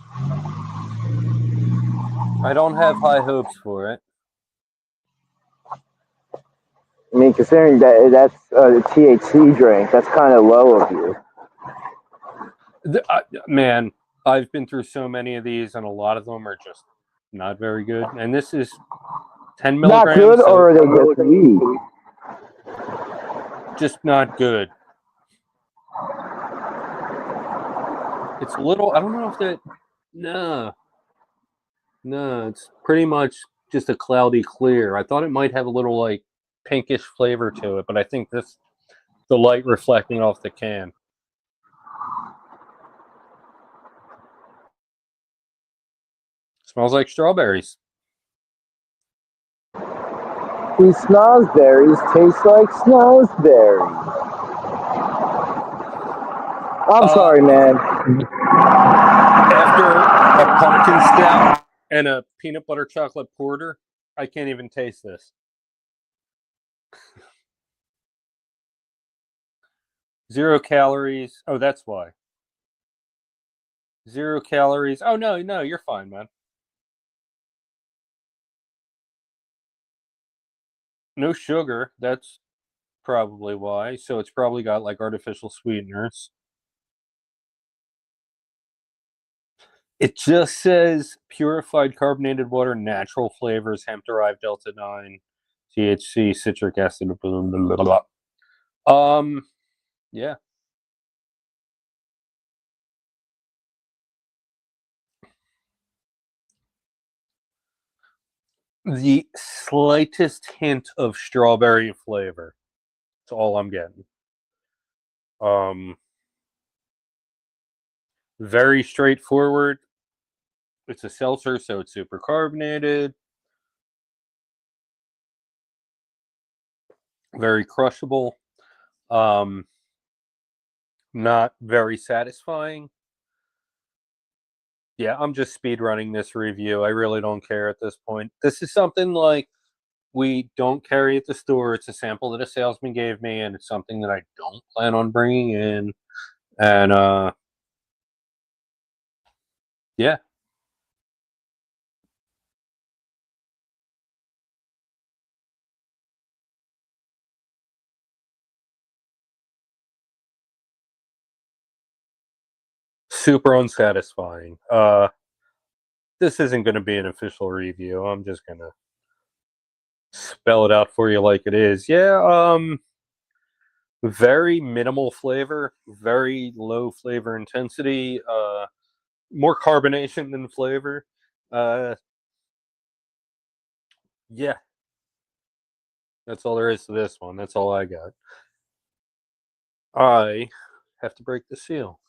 I don't have high hopes for it. I mean, considering that that's a THC drink, that's kind of low of you. Man, I've been through so many of these, and a lot of them are just not very good. And this is 10 milligrams. Not good, or are they just weed? Just not good. It's a little, I don't know if that, no, it's pretty much just a cloudy clear. I thought it might have a little like pinkish flavor to it, but I think this, the light reflecting off the can. Smells like strawberries. These snozberries taste like snozberries. I'm sorry, man. After a pumpkin stout and a peanut butter chocolate porter, I can't even taste this. 0 calories. Oh, that's why. 0 calories. Oh, no, you're fine, man. No sugar. That's probably why. So it's probably got like artificial sweeteners. It just says purified carbonated water, natural flavors, hemp-derived delta-9, THC, citric acid, blah, blah, blah, blah. Yeah. The slightest hint of strawberry flavor. That's all I'm getting. Very straightforward. It's a seltzer, so it's super carbonated. Very crushable. Not very satisfying. Yeah, I'm just speed running this review. I really don't care at this point. This is something like we don't carry at the store. It's a sample that a salesman gave me, and it's something that I don't plan on bringing in. And yeah. Super unsatisfying. This isn't going to be an official review. I'm just going to spell it out for you like it is. Yeah, very minimal flavor, very low flavor intensity, more carbonation than flavor. Yeah. That's all there is to this one. That's all I got. I have to break the seal.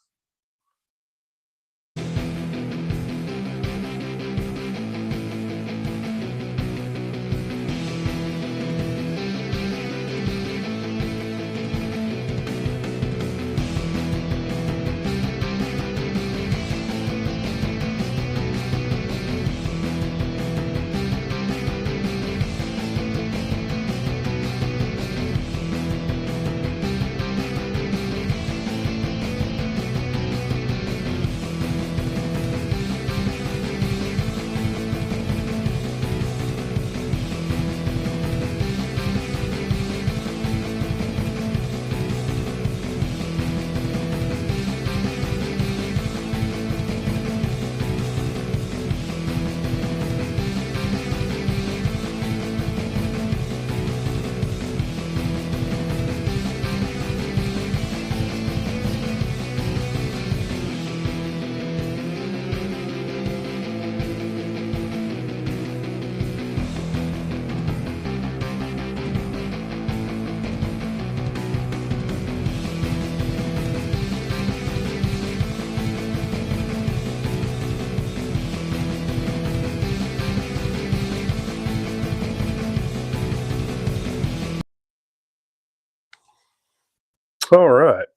All right.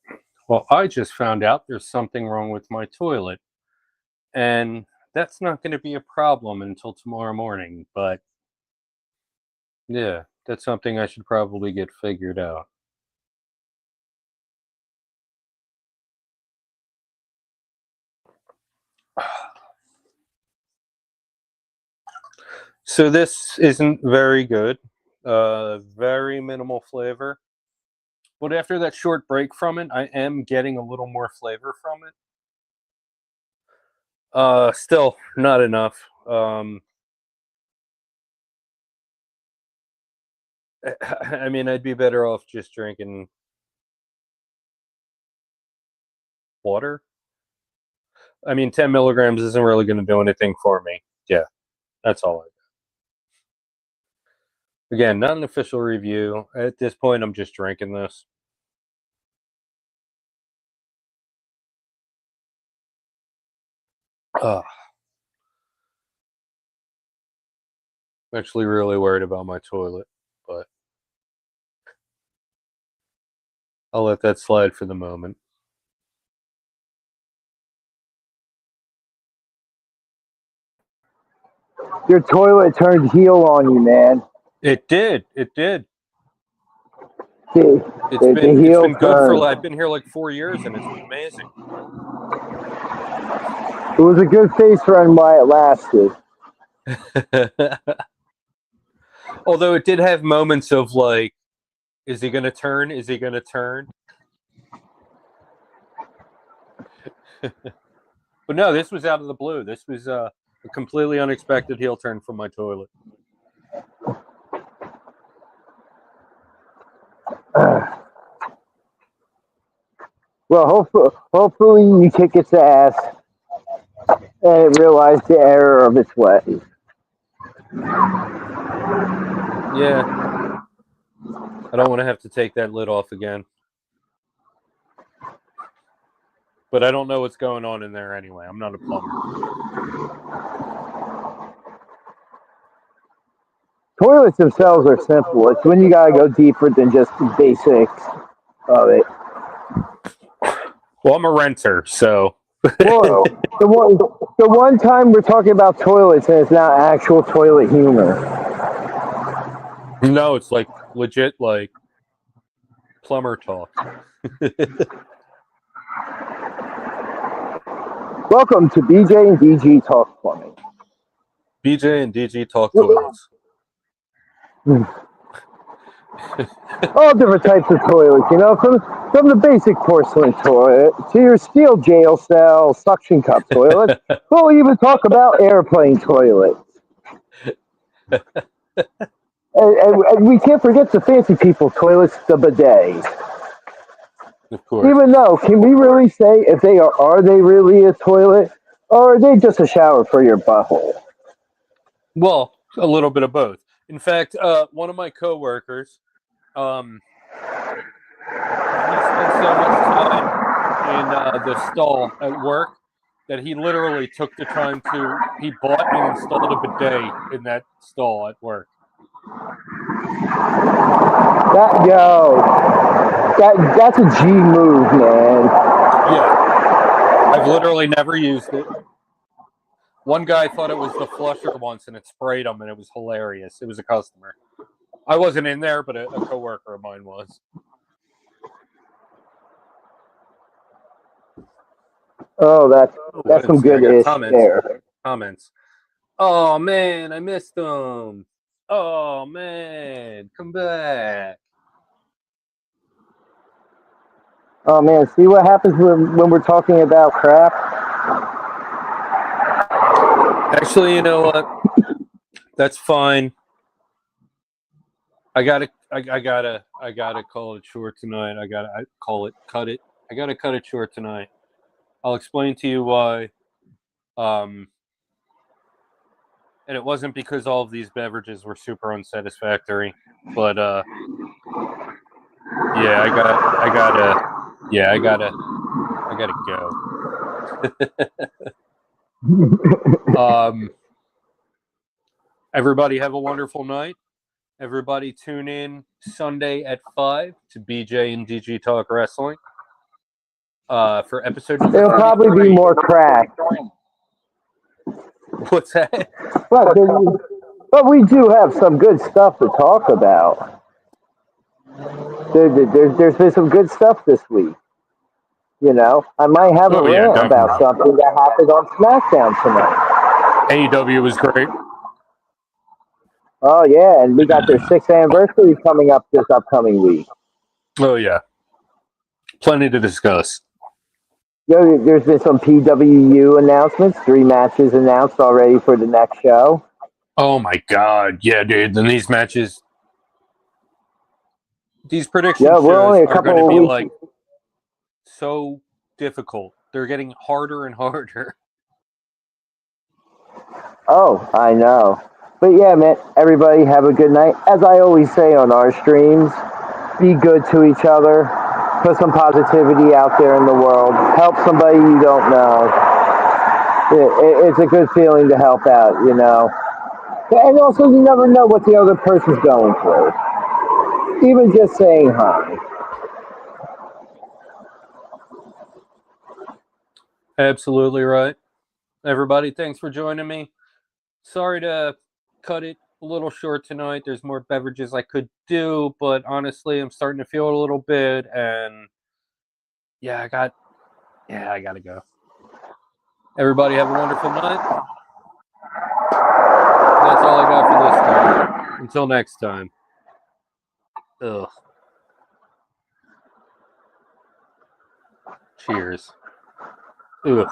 Well, I just found out there's something wrong with my toilet, and that's not going to be a problem until tomorrow morning. But yeah, that's something I should probably get figured out. So this isn't very good. Very minimal flavor. But after that short break from it, I am getting a little more flavor from it. Still not enough. I mean, I'd be better off just drinking water. I mean, 10 milligrams isn't really going to do anything for me. Yeah, that's all. Again, not an official review. At this point, I'm just drinking this. I'm actually really worried about my toilet, but I'll let that slide for the moment. Your toilet turned heel on you, man. It did. It did. The, It's the been heel good for. turned. I've been here like 4 years, and it's been amazing. It was a good face run while it lasted. Although it did have moments of like, is he going to turn? Is he going to turn? But no, this was out of the blue. This was a completely unexpected heel turn from my toilet. Well, hopefully you kick its ass and it realized the error of its ways. Yeah. I don't want to have to take that lid off again. But I don't know what's going on in there anyway. I'm not a plumber. Toilets themselves are simple. It's when you gotta go deeper than just the basics of it. Well, I'm a renter, so. Whoa. The one time we're talking about toilets and it's not actual toilet humor. No, it's like legit, like plumber talk. Welcome to BJ and DG Talk Plumbing. BJ and DG talk toilets. All different types of toilets, you know, from the basic porcelain toilet to your steel jail cell suction cup toilet. We'll even talk about airplane toilets. And we can't forget the fancy people toilets, the bidets. Of course. Even though, can we really say if they are they really a toilet or are they just a shower for your butthole? Well, a little bit of both. In fact, one of my coworkers, he spent so much time in the stall at work that he literally took the time he bought and installed a bidet in that stall at work. That's a G move, man. Yeah. I've literally never used it. One guy thought it was the flusher once and it sprayed him and it was hilarious. It was a customer. I wasn't in there, but a coworker of mine was. Oh, that's some good-ish there. Comments. Oh, man, I missed them. Oh, man, come back. Oh, man, see what happens when we're talking about crap? Actually, you know what? That's fine. I gotta call it short tonight. I gotta cut it. I gotta cut it short tonight. I'll explain to you why. And it wasn't because all of these beverages were super unsatisfactory, but yeah, I gotta go. Everybody have a wonderful night. Everybody tune in Sunday at 5 to BJ and DG Talk Wrestling. For episode number It'll probably 33. be more crack. What's that? But we do have some good stuff to talk about. There's been some good stuff this week. You know, I might have a rant about something that happened on SmackDown tonight. AEW was great. Oh, yeah, and we got their 6th anniversary coming up this upcoming week. Oh, yeah. Plenty to discuss. There's been some PWU announcements, 3 matches announced already for the next show. Oh, my God. Yeah, dude. Then these matches, these prediction shows are going to be, like, so difficult. They're getting harder and harder. Oh, I know. But yeah, man, everybody have a good night. As I always say on our streams, be good to each other. Put some positivity out there in the world. Help somebody you don't know. It's a good feeling to help out, you know. And also, you never know what the other person's going through. Even just saying hi. Absolutely right. Everybody, thanks for joining me. Sorry to cut it a little short tonight. There's more beverages I could do, but honestly, I'm starting to feel it a little bit, and I gotta go. Everybody have a wonderful night. That's all I got for this time. Until next time. Ugh. Cheers. Ugh.